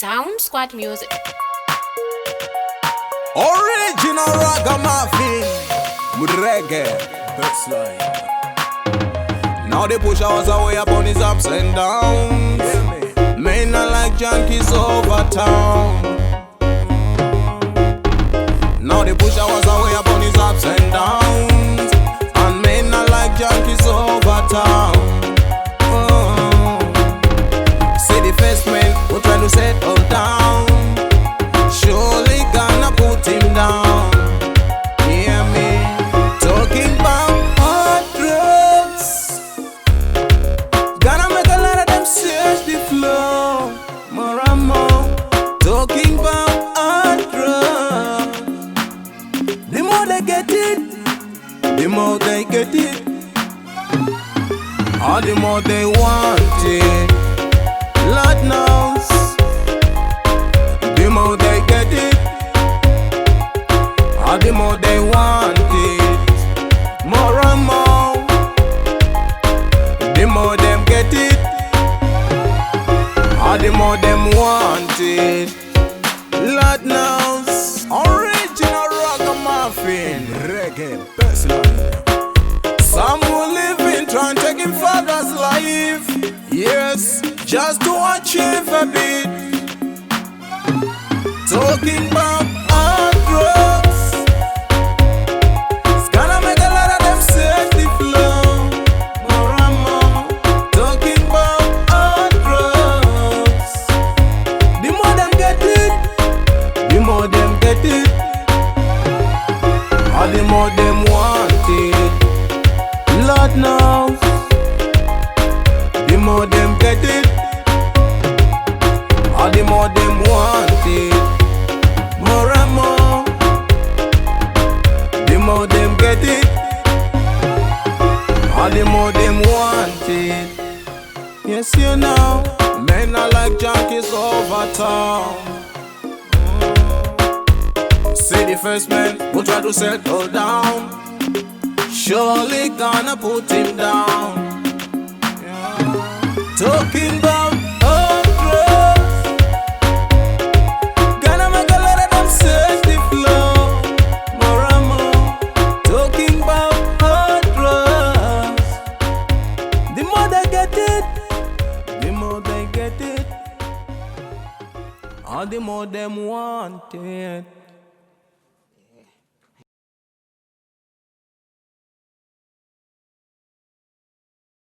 Sound Squad Music. Original ragamuffin with reggae bassline. Now they push us away upon his ups and downs. Men are like junkies over town. Now they push us away upon his ups and downs. And men are like junkies over town. Say the first man who try to settle down, surely gonna put him down. Hear me talking about hard drugs. Gonna make a lot of them search the floor. More and more talking about hard drugs. The more they get it, the more they get it, or the more they want it. Lord knows, the more they get it, or the more they want it. More and more, the more them get it, or the more them want it. Lord knows, original ragamuffin reggae bassline. Some who live in trying to take him father's life, yes, just to achieve a bit. Talking about hard drugs, it's gonna make a lot of them search the floor. More and more talking about hard drugs. The more them get it, the more them get it, or the more them want it. Lord knows, the more them get it, or the more them want it. More and more, the more them get it, or the more them want it. Yes, you know, men are like junkies over town. Say the first man who try to settle down, surely gonna put him down. Talking about hard drugs, gonna make a lot of them search the floor. More and more talking about hard drugs. The more they get it, the more they get it, or the more them want it.